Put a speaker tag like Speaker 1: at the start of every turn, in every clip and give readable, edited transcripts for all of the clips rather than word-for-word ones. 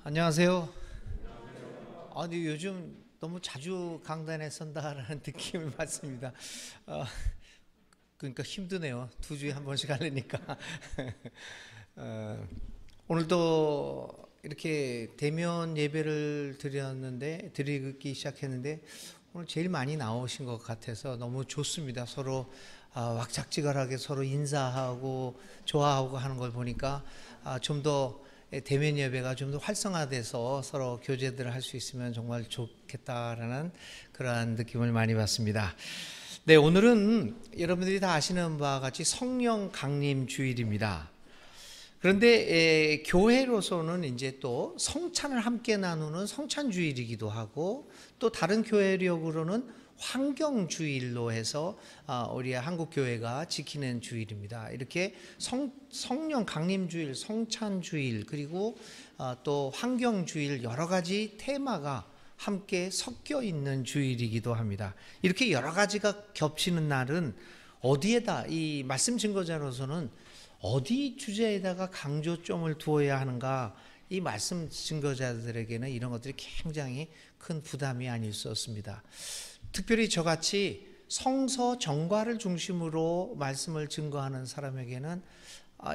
Speaker 1: 안녕하세요. 근데 요즘 너무 자주 강단에 선다라는 느낌을 받습니다. 어, 그러니까 힘드네요. 2주에 한 번씩 하려니까. 어, 오늘도 이렇게 대면 예배를 드리기 시작했는데 오늘 제일 많이 나오신 것 같아서 너무 좋습니다. 서로 왁작지껄하게 서로 인사하고 좋아하고 하는 걸 보니까 좀 더 대면 예배가 좀 더 활성화돼서 서로 교제들을 할 수 있으면 정말 좋겠다라는 그러한 느낌을 많이 받습니다. 네, 오늘은 여러분들이 다 아시는 바와 같이 성령 강림 주일입니다. 그런데 교회로서는 이제 또 성찬을 함께 나누는 성찬 주일이기도 하고, 또 다른 교회력으로는 환경 주일로 해서 우리 한국 교회가 지키는 주일입니다. 이렇게 성령 강림 주일, 성찬 주일, 그리고 또 환경 주일, 여러 가지 테마가 함께 섞여 있는 주일이기도 합니다. 이렇게 여러 가지가 겹치는 날은 어디에다, 이 말씀 증거자로서는 어디 주제에다가 강조점을 두어야 하는가, 이 말씀 증거자들에게는 이런 것들이 굉장히 큰 부담이 아닐 수 없습니다. 특별히 저같이 성서 정과를 중심으로 말씀을 증거하는 사람에게는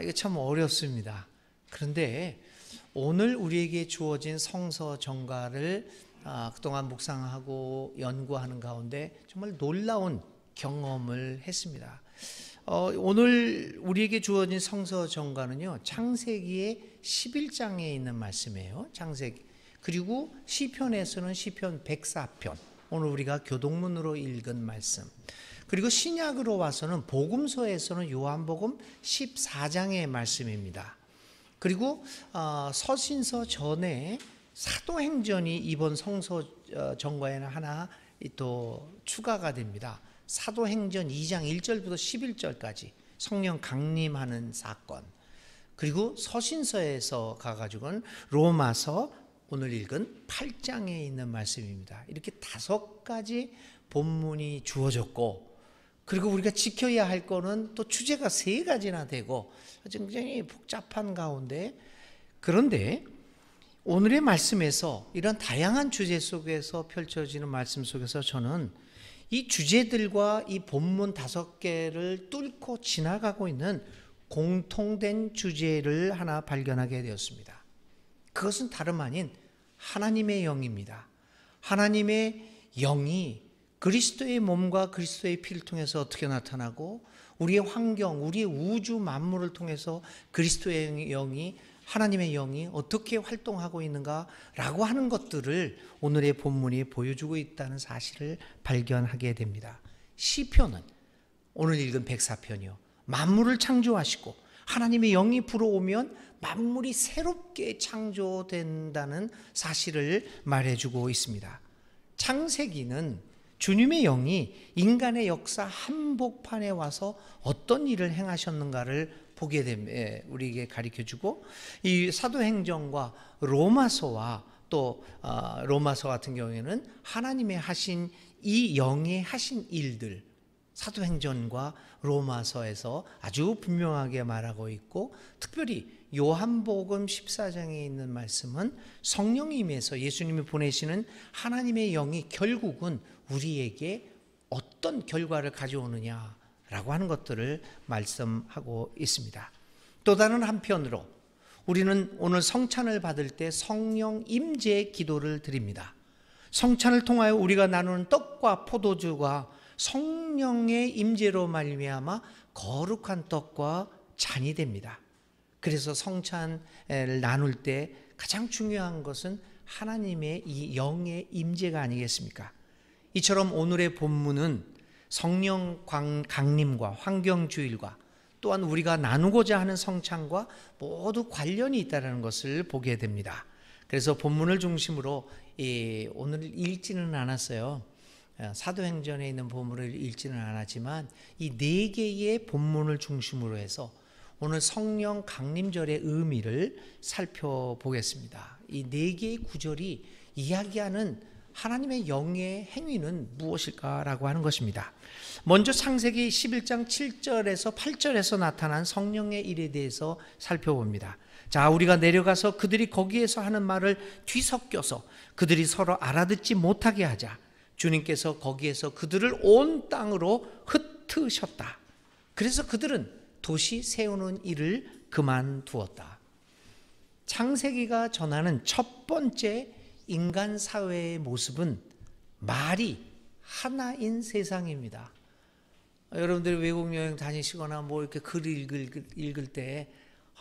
Speaker 1: 이게 참 어렵습니다. 그런데 오늘 우리에게 주어진 성서 정과를 그동안 묵상하고 연구하는 가운데 정말 놀라운 경험을 했습니다. 오늘 우리에게 주어진 성서 정과는요, 창세기의 11장에 있는 말씀이에요. 창세기. 그리고 시편에서는 시편 104편. 오늘 우리가 교동문으로 읽은 말씀. 그리고 신약으로 와서는 복음서에서는 요한복음 14장의 말씀입니다. 그리고 서신서 전에 사도행전이 이번 성서 정과에는 하나 또 추가가 됩니다. 사도행전 2장 1절부터 11절까지 성령 강림하는 사건. 그리고 서신서에서 가가지고는 로마서 오늘 읽은 8장에 있는 말씀입니다. 이렇게 5가지 본문이 주어졌고, 그리고 우리가 지켜야 할 거는 또 주제가 3가지나 되고 굉장히 복잡한 가운데, 그런데 오늘의 말씀에서 이런 다양한 주제 속에서 펼쳐지는 말씀 속에서 저는 이 주제들과 이 본문 5개를 뚫고 지나가고 있는 공통된 주제를 하나 발견하게 되었습니다. 그것은 다름 아닌 하나님의 영입니다. 하나님의 영이 그리스도의 몸과 그리스도의 피를 통해서 어떻게 나타나고, 우리의 환경, 우리의 우주 만물을 통해서 그리스도의 영이, 하나님의 영이 어떻게 활동하고 있는가라고 하는 것들을 오늘의 본문이 보여주고 있다는 사실을 발견하게 됩니다. 시편은 오늘 읽은 104편이요, 만물을 창조하시고 하나님의 영이 불어오면 만물이 새롭게 창조된다는 사실을 말해주고 있습니다. 창세기는 주님의 영이 인간의 역사 한복판에 와서 어떤 일을 행하셨는가를 보게 됩니다. 우리에게 가르쳐주고, 이 사도행전과 로마서와 또 로마서 같은 경우에는 하나님의 하신 이 영의 하신 일들, 사도행전과 로마서에서 아주 분명하게 말하고 있고, 특별히 요한복음 14장에 있는 말씀은 성령님에서 예수님이 보내시는 하나님의 영이 결국은 우리에게 어떤 결과를 가져오느냐라고 하는 것들을 말씀하고 있습니다. 또 다른 한편으로 우리는 오늘 성찬을 받을 때 성령 임재 기도를 드립니다. 성찬을 통하여 우리가 나누는 떡과 포도주가 성령의 임재로 말미암아 거룩한 떡과 잔이 됩니다. 그래서 성찬을 나눌 때 가장 중요한 것은 하나님의 이 영의 임재가 아니겠습니까? 이처럼 오늘의 본문은 성령 강림과 환경주일과 또한 우리가 나누고자 하는 성찬과 모두 관련이 있다는 것을 보게 됩니다. 그래서 본문을 중심으로 오늘 읽지는 않았어요. 사도행전에 있는 본문을 읽지는 않았지만 이 4개의 본문을 중심으로 해서 오늘 성령 강림절의 의미를 살펴보겠습니다. 이 4개의 구절이 이야기하는 하나님의 영의 행위는 무엇일까라고 하는 것입니다. 먼저 창세기 11장 7절에서 8절에서 나타난 성령의 일에 대해서 살펴봅니다. 자, 우리가 내려가서 그들이 거기에서 하는 말을 뒤섞여서 그들이 서로 알아듣지 못하게 하자. 주님께서 거기에서 그들을 온 땅으로 흩으셨다. 그래서 그들은 도시 세우는 일을 그만두었다. 창세기가 전하는 첫 번째 인간 사회의 모습은 말이 하나인 세상입니다. 여러분들이 외국 여행 다니시거나 뭐 이렇게 글 읽을 때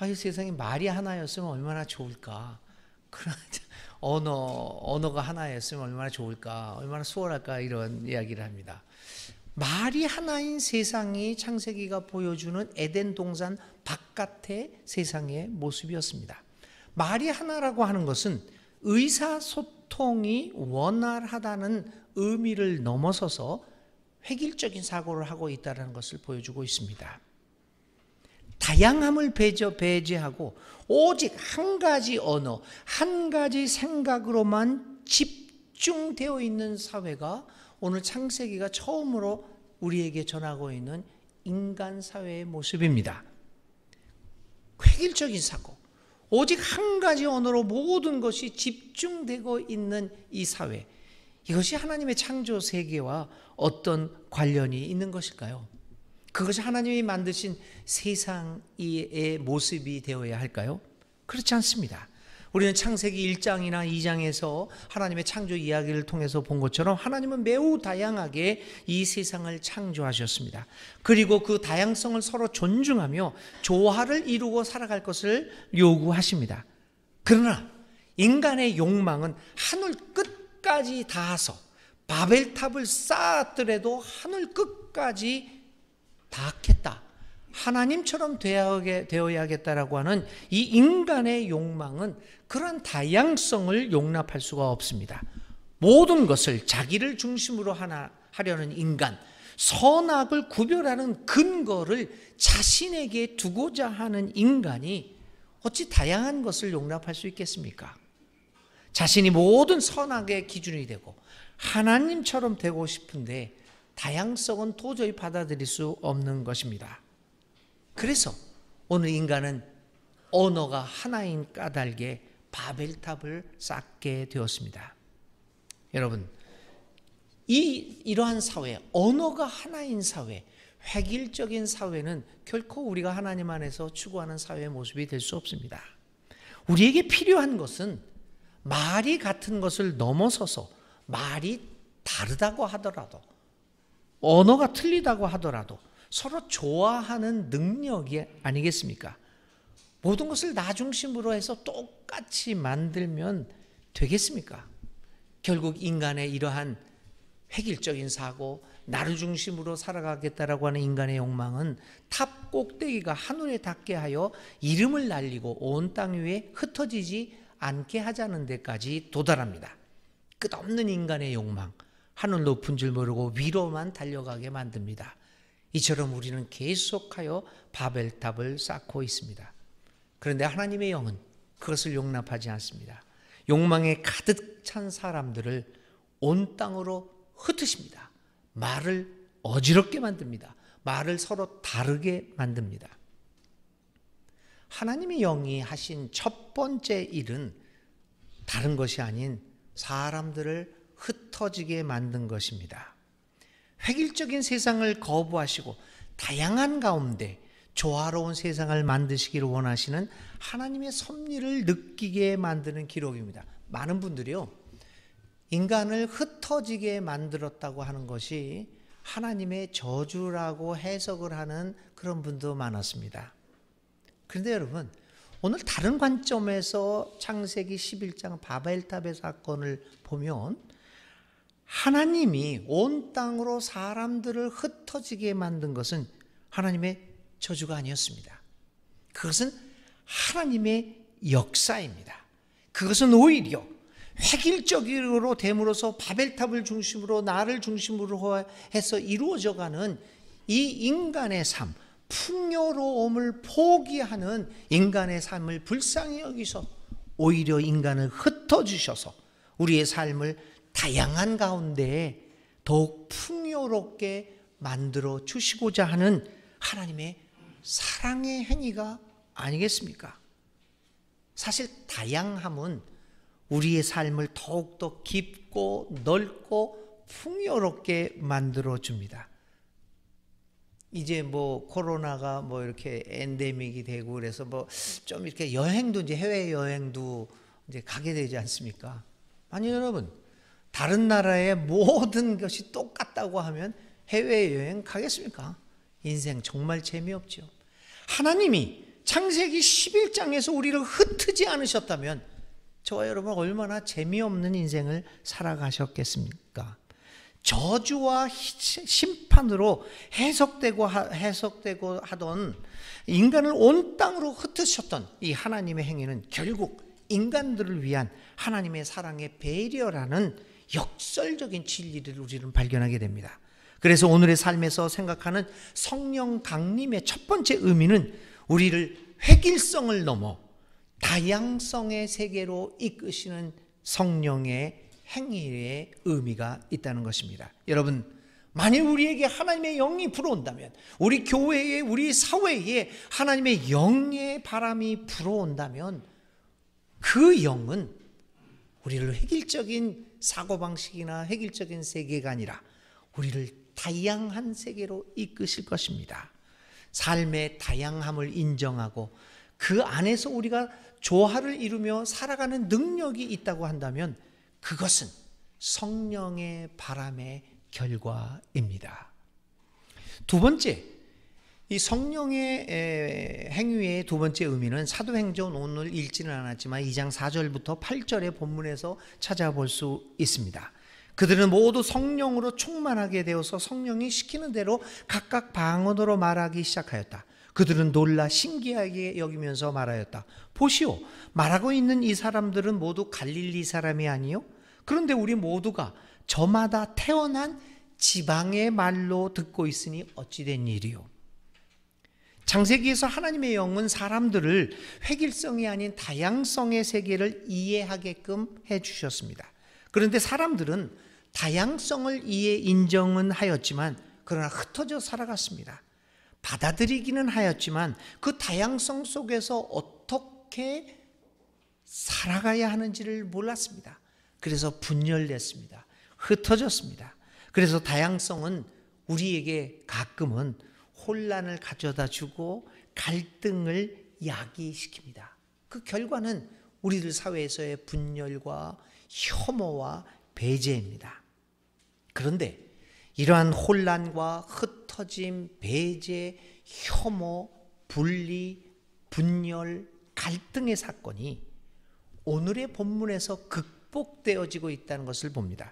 Speaker 1: 이 세상에 말이 하나였으면 얼마나 좋을까. 그런 언어가 하나였으면 얼마나 좋을까. 얼마나 수월할까. 이런 이야기를 합니다. 말이 하나인 세상이 창세기가 보여주는 에덴 동산 바깥의 세상의 모습이었습니다. 말이 하나라고 하는 것은 의사소통이 원활하다는 의미를 넘어서서 획일적인 사고를 하고 있다는 것을 보여주고 있습니다. 다양함을 배제하고 오직 한 가지 언어, 한 가지 생각으로만 집중되어 있는 사회가 오늘 창세기가 처음으로 우리에게 전하고 있는 인간 사회의 모습입니다. 획일적인 사고, 오직 한 가지 언어로 모든 것이 집중되고 있는 이 사회, 이것이 하나님의 창조 세계와 어떤 관련이 있는 것일까요? 그것이 하나님이 만드신 세상의 모습이 되어야 할까요? 그렇지 않습니다. 우리는 창세기 1장이나 2장에서 하나님의 창조 이야기를 통해서 본 것처럼 하나님은 매우 다양하게 이 세상을 창조하셨습니다. 그리고 그 다양성을 서로 존중하며 조화를 이루고 살아갈 것을 요구하십니다. 그러나 인간의 욕망은 하늘 끝까지 닿아서 바벨탑을 쌓았더라도 하늘 끝까지 닿겠다. 하나님처럼 되어야겠다라고 하는 이 인간의 욕망은 그런 다양성을 용납할 수가 없습니다. 모든 것을 자기를 중심으로 하려는 인간, 선악을 구별하는 근거를 자신에게 두고자 하는 인간이 어찌 다양한 것을 용납할 수 있겠습니까? 자신이 모든 선악의 기준이 되고 하나님처럼 되고 싶은데 다양성은 도저히 받아들일 수 없는 것입니다. 그래서 오늘 인간은 언어가 하나인 까닭에 바벨탑을 쌓게 되었습니다. 여러분, 이러한 사회, 언어가 하나인 사회, 획일적인 사회는 결코 우리가 하나님 안에서 추구하는 사회의 모습이 될 수 없습니다. 우리에게 필요한 것은 말이 같은 것을 넘어서서 말이 다르다고 하더라도, 언어가 틀리다고 하더라도 서로 좋아하는 능력이 아니겠습니까? 모든 것을 나 중심으로 해서 똑같이 만들면 되겠습니까? 결국 인간의 이러한 획일적인 사고, 나를 중심으로 살아가겠다라고 하는 인간의 욕망은 탑 꼭대기가 하늘에 닿게 하여 이름을 날리고 온 땅 위에 흩어지지 않게 하자는 데까지 도달합니다. 끝없는 인간의 욕망, 하늘 높은 줄 모르고 위로만 달려가게 만듭니다. 이처럼 우리는 계속하여 바벨탑을 쌓고 있습니다. 그런데 하나님의 영은 그것을 용납하지 않습니다. 욕망에 가득 찬 사람들을 온 땅으로 흩으십니다. 말을 어지럽게 만듭니다. 말을 서로 다르게 만듭니다. 하나님의 영이 하신 첫 번째 일은 다른 것이 아닌 사람들을 흩어지게 만든 것입니다. 획일적인 세상을 거부하시고 다양한 가운데 조화로운 세상을 만드시기를 원하시는 하나님의 섭리를 느끼게 만드는 기록입니다. 많은 분들이요, 인간을 흩어지게 만들었다고 하는 것이 하나님의 저주라고 해석을 하는 그런 분도 많았습니다. 그런데 여러분, 오늘 다른 관점에서 창세기 11장 바벨탑의 사건을 보면 하나님이 온 땅으로 사람들을 흩어지게 만든 것은 하나님의 저주가 아니었습니다. 그것은 하나님의 역사입니다. 그것은 오히려 획일적으로 됨으로써 바벨탑을 중심으로 나를 중심으로 해서 이루어져가는 이 인간의 삶, 풍요로움을 포기하는 인간의 삶을 불쌍히 여기서 오히려 인간을 흩어주셔서 우리의 삶을 다양한 가운데 더욱 풍요롭게 만들어 주시고자 하는 하나님의 사랑의 행위가 아니겠습니까? 사실 다양함은 우리의 삶을 더욱더 깊고 넓고 풍요롭게 만들어줍니다. 이제 뭐 코로나가 뭐 이렇게 엔데믹이 되고 그래서 뭐 좀 이렇게 여행도 이제 해외 여행도 이제 가게 되지 않습니까? 아니 여러분, 다른 나라의 모든 것이 똑같다고 하면 해외 여행 가겠습니까? 인생 정말 재미없죠. 하나님이 창세기 11장에서 우리를 흩트지 않으셨다면 저와 여러분 얼마나 재미없는 인생을 살아가셨겠습니까? 저주와 심판으로 해석되고 하던 인간을 온 땅으로 흩으셨던 이 하나님의 행위는 결국 인간들을 위한 하나님의 사랑의 배려라는 역설적인 진리를 우리는 발견하게 됩니다. 그래서 오늘의 삶에서 생각하는 성령 강림의 첫 번째 의미는 우리를 획일성을 넘어 다양성의 세계로 이끄시는 성령의 행위의 의미가 있다는 것입니다. 여러분, 만일 우리에게 하나님의 영이 불어온다면, 우리 교회에, 우리 사회에 하나님의 영의 바람이 불어온다면 그 영은 우리를 획일적인 사고방식이나 획일적인 세계가 아니라 우리를 다양한 세계로 이끄실 것입니다. 삶의 다양함을 인정하고 그 안에서 우리가 조화를 이루며 살아가는 능력이 있다고 한다면 그것은 성령의 바람의 결과입니다. 두 번째, 이 성령의 행위의 두 번째 의미는 사도행전 오늘 읽지는 않았지만 2장 4절부터 8절의 본문에서 찾아볼 수 있습니다. 그들은 모두 성령으로 충만하게 되어서 성령이 시키는 대로 각각 방언으로 말하기 시작하였다. 그들은 놀라 신기하게 여기면서 말하였다. 보시오, 말하고 있는 이 사람들은 모두 갈릴리 사람이 아니요? 그런데 우리 모두가 저마다 태어난 지방의 말로 듣고 있으니 어찌 된 일이요? 창세기에서 하나님의 영은 사람들을 획일성이 아닌 다양성의 세계를 이해하게끔 해주셨습니다. 그런데 사람들은 다양성을 인정은 하였지만 그러나 흩어져 살아갔습니다. 받아들이기는 하였지만 그 다양성 속에서 어떻게 살아가야 하는지를 몰랐습니다. 그래서 분열됐습니다. 흩어졌습니다. 그래서 다양성은 우리에게 가끔은 혼란을 가져다 주고 갈등을 야기시킵니다. 그 결과는 우리들 사회에서의 분열과 혐오와 배제입니다. 그런데 이러한 혼란과 흩어짐, 배제, 혐오, 분리, 분열, 갈등의 사건이 오늘의 본문에서 극복되어지고 있다는 것을 봅니다.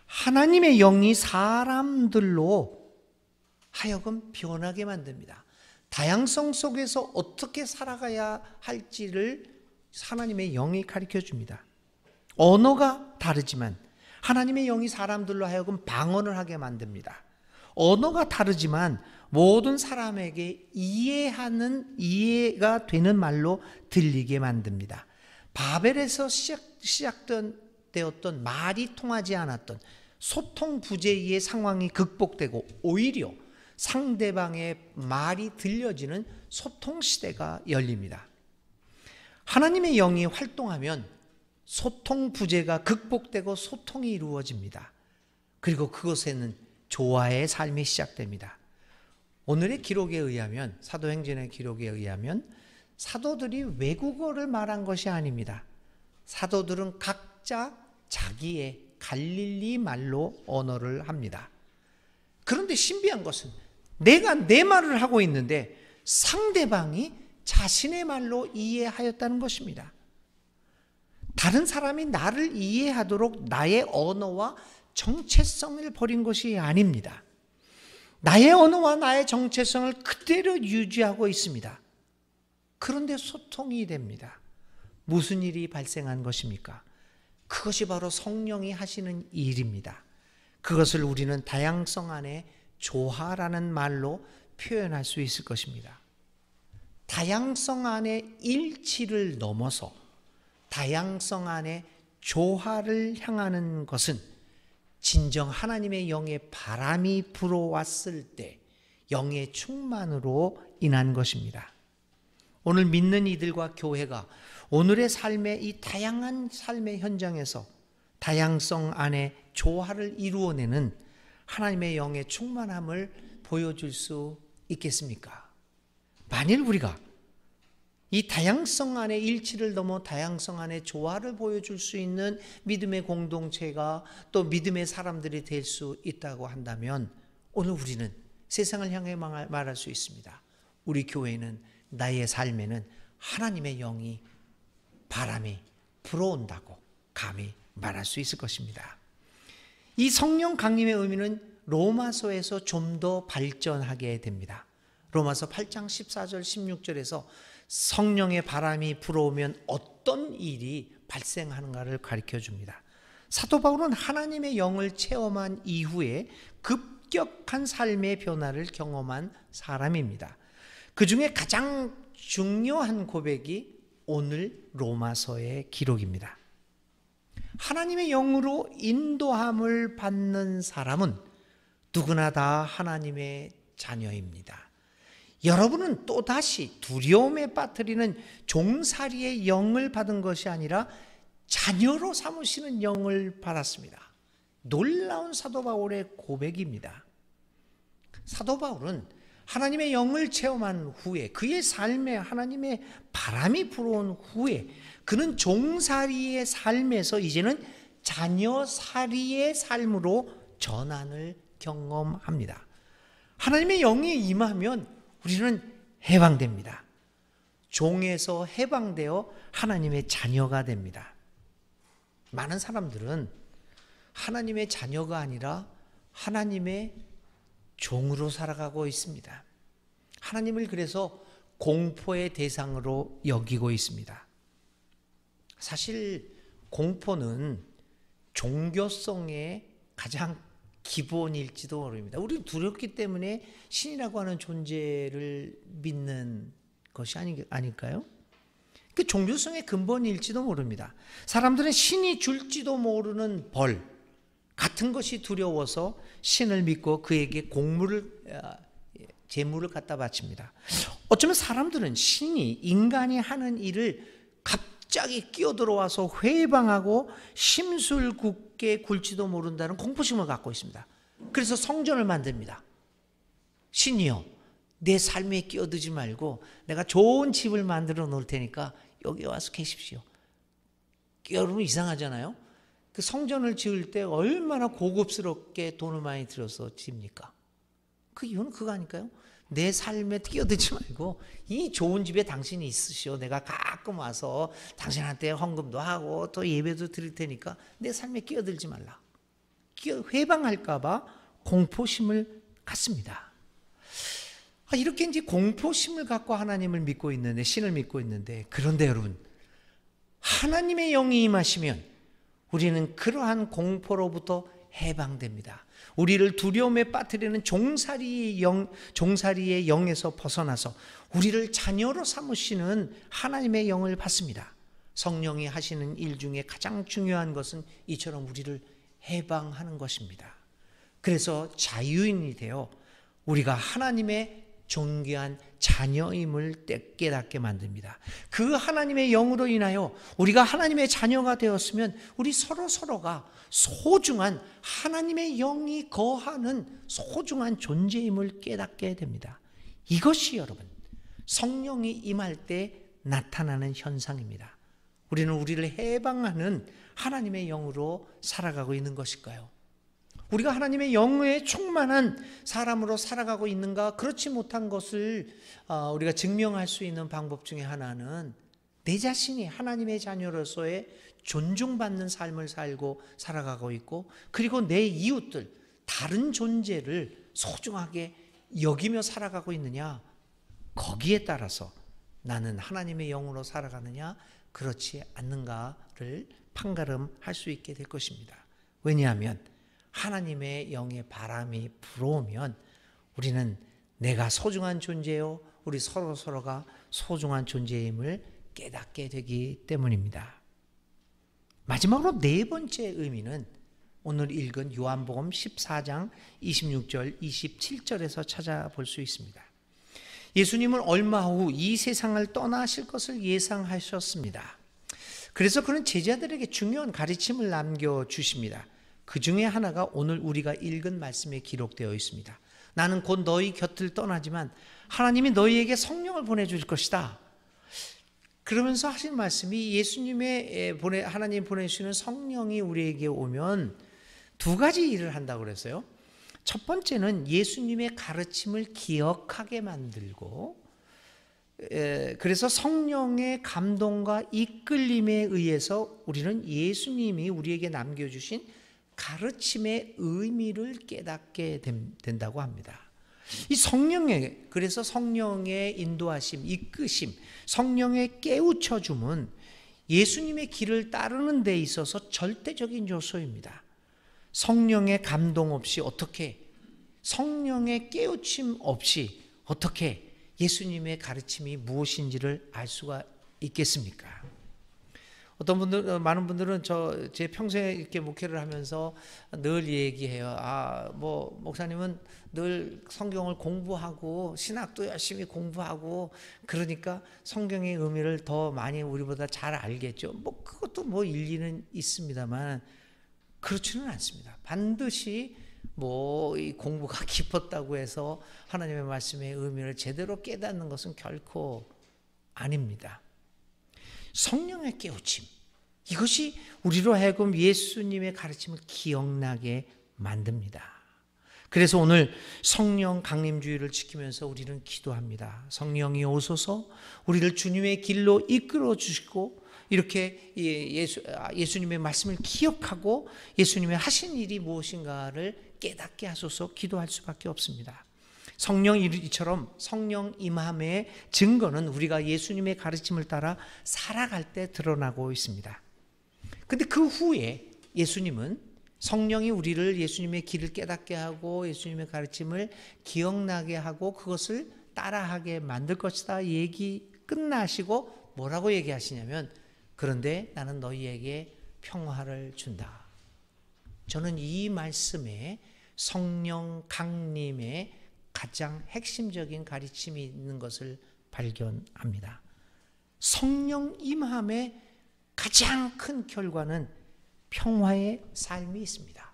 Speaker 1: 하나님의 영이 사람들로 하여금 변하게 만듭니다. 다양성 속에서 어떻게 살아가야 할지를 하나님의 영이 가르쳐 줍니다. 언어가 다르지만 하나님의 영이 사람들로 하여금 방언을 하게 만듭니다. 언어가 다르지만 모든 사람에게 이해가 되는 말로 들리게 만듭니다. 바벨에서 시작되었던 말이 통하지 않았던 소통 부재의 상황이 극복되고 오히려 상대방의 말이 들려지는 소통 시대가 열립니다. 하나님의 영이 활동하면 소통 부재가 극복되고 소통이 이루어집니다. 그리고 그것에는 조화의 삶이 시작됩니다. 오늘의 기록에 의하면, 사도행전의 기록에 의하면 사도들이 외국어를 말한 것이 아닙니다. 사도들은 각자 자기의 갈릴리 말로 언어를 합니다. 그런데 신비한 것은 내가 내 말을 하고 있는데 상대방이 자신의 말로 이해하였다는 것입니다. 다른 사람이 나를 이해하도록 나의 언어와 정체성을 버린 것이 아닙니다. 나의 언어와 나의 정체성을 그대로 유지하고 있습니다. 그런데 소통이 됩니다. 무슨 일이 발생한 것입니까? 그것이 바로 성령이 하시는 일입니다. 그것을 우리는 다양성 안에 조화라는 말로 표현할 수 있을 것입니다. 다양성 안에 일치를 넘어서 다양성 안에 조화를 향하는 것은 진정 하나님의 영의 바람이 불어왔을 때 영의 충만으로 인한 것입니다. 오늘 믿는 이들과 교회가 오늘의 삶의 이 다양한 삶의 현장에서 다양성 안에 조화를 이루어내는 하나님의 영의 충만함을 보여줄 수 있겠습니까? 만일 우리가 이 다양성 안에 일치를 넘어 다양성 안에 조화를 보여줄 수 있는 믿음의 공동체가 또 믿음의 사람들이 될 수 있다고 한다면 오늘 우리는 세상을 향해 말할 수 있습니다. 우리 교회는, 나의 삶에는 하나님의 영이, 바람이 불어온다고 감히 말할 수 있을 것입니다. 이 성령 강림의 의미는 로마서에서 좀 더 발전하게 됩니다. 로마서 8장 14절 16절에서 성령의 바람이 불어오면 어떤 일이 발생하는가를 가르쳐 줍니다. 사도 바울은 하나님의 영을 체험한 이후에 급격한 삶의 변화를 경험한 사람입니다. 그 중에 가장 중요한 고백이 오늘 로마서의 기록입니다. 하나님의 영으로 인도함을 받는 사람은 누구나 다 하나님의 자녀입니다. 여러분은 또다시 두려움에 빠뜨리는 종살이의 영을 받은 것이 아니라 자녀로 삼으시는 영을 받았습니다. 놀라운 사도 바울의 고백입니다. 사도 바울은 하나님의 영을 체험한 후에, 그의 삶에 하나님의 바람이 불어온 후에 그는 종살이의 삶에서 이제는 자녀살이의 삶으로 전환을 경험합니다. 하나님의 영이 임하면 우리는 해방됩니다. 종에서 해방되어 하나님의 자녀가 됩니다. 많은 사람들은 하나님의 자녀가 아니라 하나님의 종으로 살아가고 있습니다. 하나님을 그래서 공포의 대상으로 여기고 있습니다. 사실 공포는 종교성의 가장 기본일지도 모릅니다. 우리는 두렵기 때문에 신이라고 하는 존재를 믿는 것이 아닐까요? 그 종교성의 근본일지도 모릅니다. 사람들은 신이 줄지도 모르는 벌 같은 것이 두려워서 신을 믿고 그에게 제물을 갖다 바칩니다. 어쩌면 사람들은 신이 인간이 하는 일을 갑자기 끼어들어와서 회방하고 심술궂게 굴지도 모른다는 공포심을 갖고 있습니다. 그래서 성전을 만듭니다. 신이여, 내 삶에 끼어들지 말고 내가 좋은 집을 만들어 놓을 테니까 여기 와서 계십시오. 여러분 이상하잖아요. 그 성전을 지을 때 얼마나 고급스럽게 돈을 많이 들여서 지습니까? 그 이유는 그거 아닐까요? 내 삶에 끼어들지 말고 이 좋은 집에 당신이 있으시오. 내가 가끔 와서 당신한테 헌금도 하고 또 예배도 드릴 테니까 내 삶에 끼어들지 말라. 회방할까 봐 공포심을 갖습니다. 이렇게 이제 공포심을 갖고 하나님을 믿고 있는데, 신을 믿고 있는데, 그런데 여러분, 하나님의 영이 임하시면 우리는 그러한 공포로부터 해방됩니다. 우리를 두려움에 빠뜨리는 종살이의 영에서 벗어나서 우리를 자녀로 삼으시는 하나님의 영을 받습니다. 성령이 하시는 일 중에 가장 중요한 것은 이처럼 우리를 해방하는 것입니다. 그래서 자유인이 되어 우리가 하나님의 존귀한 자녀임을 깨닫게 만듭니다. 그 하나님의 영으로 인하여 우리가 하나님의 자녀가 되었으면 우리 서로가 소중한 하나님의 영이 거하는 소중한 존재임을 깨닫게 됩니다. 이것이 여러분 성령이 임할 때 나타나는 현상입니다. 우리는 우리를 해방하는 하나님의 영으로 살아가고 있는 것일까요? 우리가 하나님의 영에 충만한 사람으로 살아가고 있는가? 그렇지 못한 것을 우리가 증명할 수 있는 방법 중에 하나는 내 자신이 하나님의 자녀로서의 존중받는 삶을 살고 살아가고 있고, 그리고 내 이웃들, 다른 존재를 소중하게 여기며 살아가고 있느냐, 거기에 따라서 나는 하나님의 영으로 살아가느냐 그렇지 않는가를 판가름할 수 있게 될 것입니다. 왜냐하면 하나님의 영의 바람이 불어오면 우리는 내가 소중한 존재요, 우리 서로가 소중한 존재임을 깨닫게 되기 때문입니다. 마지막으로 네 번째 의미는 오늘 읽은 요한복음 14장 26절 27절에서 찾아볼 수 있습니다. 예수님은 얼마 후 이 세상을 떠나실 것을 예상하셨습니다. 그래서 그는 제자들에게 중요한 가르침을 남겨주십니다. 그 중에 하나가 오늘 우리가 읽은 말씀에 기록되어 있습니다. 나는 곧 너희 곁을 떠나지만 하나님이 너희에게 성령을 보내줄 것이다. 그러면서 하신 말씀이 예수님의 하나님 보내주시는 성령이 우리에게 오면 두 가지 일을 한다고 그랬어요. 첫 번째는 예수님의 가르침을 기억하게 만들고, 그래서 성령의 감동과 이끌림에 의해서 우리는 예수님이 우리에게 남겨주신 가르침의 의미를 깨닫게 된다고 합니다. 이 그래서 성령의 인도하심, 이끄심, 성령의 깨우쳐줌은 예수님의 길을 따르는 데 있어서 절대적인 요소입니다. 성령의 감동 없이 어떻게, 성령의 깨우침 없이 어떻게 예수님의 가르침이 무엇인지를 알 수가 있겠습니까? 많은 분들은 제 평소에 이렇게 목회를 하면서 늘 얘기해요. 목사님은 늘 성경을 공부하고 신학도 열심히 공부하고 그러니까 성경의 의미를 더 많이 우리보다 잘 알겠죠. 그것도 일리는 있습니다만 그렇지는 않습니다. 반드시 이 공부가 깊었다고 해서 하나님의 말씀의 의미를 제대로 깨닫는 것은 결코 아닙니다. 성령의 깨우침, 이것이 우리로 하여금 예수님의 가르침을 기억나게 만듭니다. 그래서 오늘 성령 강림주의를 지키면서 우리는 기도합니다. 성령이 오소서 우리를 주님의 길로 이끌어 주시고 이렇게 예수님의 말씀을 기억하고 예수님의 하신 일이 무엇인가를 깨닫게 하소서 기도할 수밖에 없습니다. 이처럼 성령 임함의 증거는 우리가 예수님의 가르침을 따라 살아갈 때 드러나고 있습니다. 근데 그 후에 예수님은 성령이 우리를 예수님의 길을 깨닫게 하고 예수님의 가르침을 기억나게 하고 그것을 따라하게 만들 것이다 얘기 끝나시고 뭐라고 얘기하시냐면 그런데 나는 너희에게 평화를 준다. 저는 이 말씀에 성령 강림의 가장 핵심적인 가르침이 있는 것을 발견합니다. 성령 임함의 가장 큰 결과는 평화의 삶이 있습니다.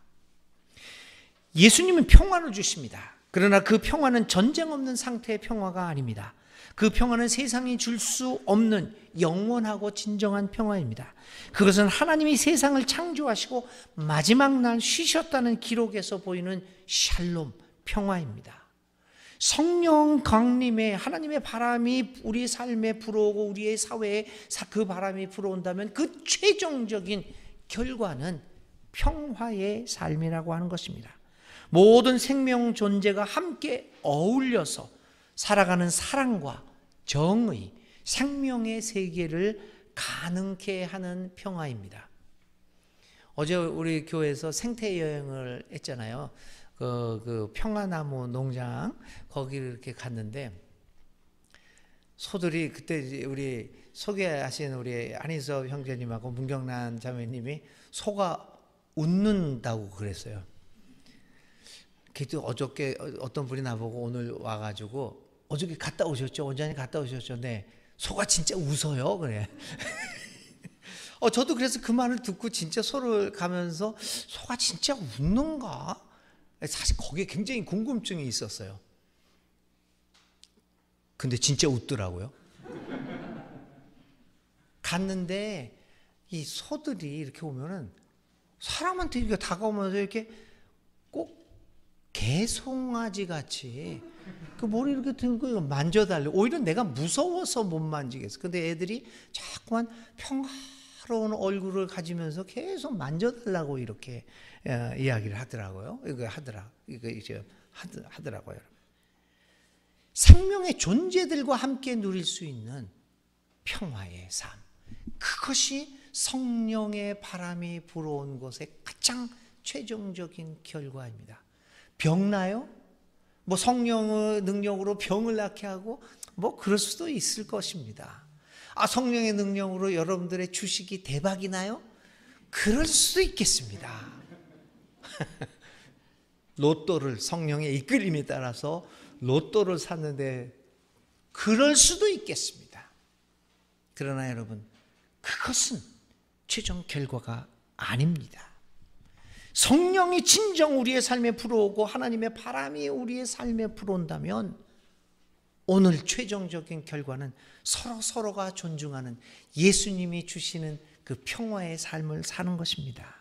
Speaker 1: 예수님은 평화를 주십니다. 그러나 그 평화는 전쟁 없는 상태의 평화가 아닙니다. 그 평화는 세상이 줄 수 없는 영원하고 진정한 평화입니다. 그것은 하나님이 세상을 창조하시고 마지막 날 쉬셨다는 기록에서 보이는 샬롬, 평화입니다. 성령 강림에 하나님의 바람이 우리 삶에 불어오고 우리의 사회에 그 바람이 불어온다면 그 최종적인 결과는 평화의 삶이라고 하는 것입니다. 모든 생명 존재가 함께 어울려서 살아가는 사랑과 정의, 생명의 세계를 가능케 하는 평화입니다. 어제 우리 교회에서 생태 여행을 했잖아요. 그 평화나무 농장 거기를 이렇게 갔는데 소들이 그때 우리 소개하신 우리 안희섭 형제님하고 문경란 자매님이 소가 웃는다고 그랬어요. 그때 어저께 어떤 분이 나보고 오늘 와가지고 어저께 갔다 오셨죠? 원장님 갔다 오셨죠? 네. 소가 진짜 웃어요. 그래. 저도 그래서 그 말을 듣고 진짜 소를 가면서 소가 진짜 웃는가? 사실 거기에 굉장히 궁금증이 있었어요. 근데 진짜 웃더라고요. 갔는데 이 소들이 이렇게 오면은 사람한테 이렇게 다가오면서 이렇게 꼭 개송아지 같이 그 머리 이렇게 들고 만져달래. 오히려 내가 무서워서 못 만지겠어. 근데 애들이 자꾸만 평화로운 얼굴을 가지면서 계속 만져달라고 이렇게 이야기를 하더라고요. 이거 하더라고요. 생명의 존재들과 함께 누릴 수 있는 평화의 삶. 그것이 성령의 바람이 불어온 것의 가장 최종적인 결과입니다. 병나요? 성령의 능력으로 병을 낫게 하고 그럴 수도 있을 것입니다. 성령의 능력으로 여러분들의 주식이 대박이 나요? 그럴 수도 있겠습니다. 로또를 성령의 이끌림에 따라서 로또를 샀는데 그럴 수도 있겠습니다. 그러나 여러분, 그것은 최종 결과가 아닙니다. 성령이 진정 우리의 삶에 불어오고 하나님의 바람이 우리의 삶에 불어온다면 오늘 최종적인 결과는 서로가 존중하는 예수님이 주시는 그 평화의 삶을 사는 것입니다.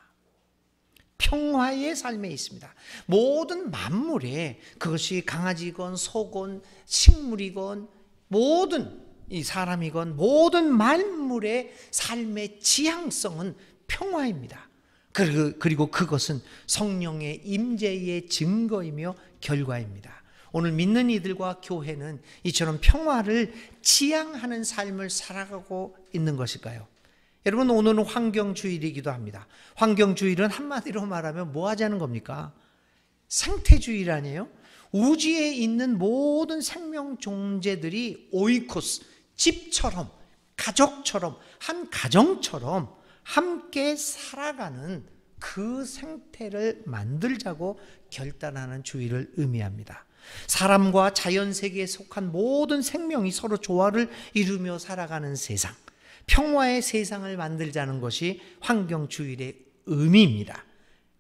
Speaker 1: 평화의 삶에 있습니다. 모든 만물에, 그것이 강아지건 소건 식물이건 모든 이 사람이건 모든 만물의 삶의 지향성은 평화입니다. 그리고 그것은 성령의 임재의 증거이며 결과입니다. 오늘 믿는 이들과 교회는 이처럼 평화를 지향하는 삶을 살아가고 있는 것일까요? 여러분, 오늘은 환경주일이기도 합니다. 환경주일은 한마디로 말하면 뭐 하자는 겁니까? 생태주일 아니에요? 우주에 있는 모든 생명 존재들이 오이코스, 집처럼, 가족처럼, 한 가정처럼 함께 살아가는 그 생태를 만들자고 결단하는 주의를 의미합니다. 사람과 자연 세계에 속한 모든 생명이 서로 조화를 이루며 살아가는 세상, 평화의 세상을 만들자는 것이 환경주일의 의미입니다.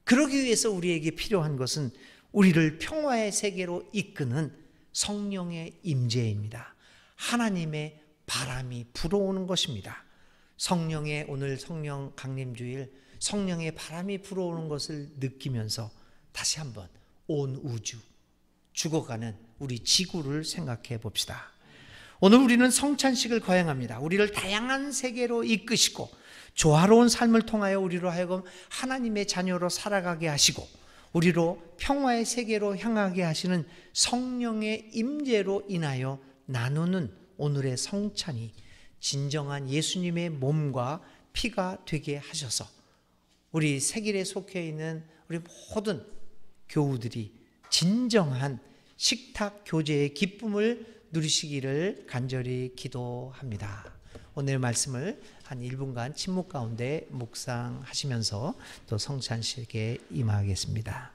Speaker 1: 그러기 위해서 우리에게 필요한 것은 우리를 평화의 세계로 이끄는 성령의 임재입니다. 하나님의 바람이 불어오는 것입니다. 성령의 오늘 성령 강림주일, 성령의 바람이 불어오는 것을 느끼면서 다시 한번 온 우주, 죽어가는 우리 지구를 생각해 봅시다. 오늘 우리는 성찬식을 거행합니다. 우리를 다양한 세계로 이끄시고 조화로운 삶을 통하여 우리로 하여금 하나님의 자녀로 살아가게 하시고 우리로 평화의 세계로 향하게 하시는 성령의 임재로 인하여 나누는 오늘의 성찬이 진정한 예수님의 몸과 피가 되게 하셔서 우리 세길에 속해 있는 우리 모든 교우들이 진정한 식탁 교제의 기쁨을 누리시기를 간절히 기도합니다. 오늘 말씀을 한 1분간 침묵 가운데 묵상하시면서 또 성찬식에 임하겠습니다.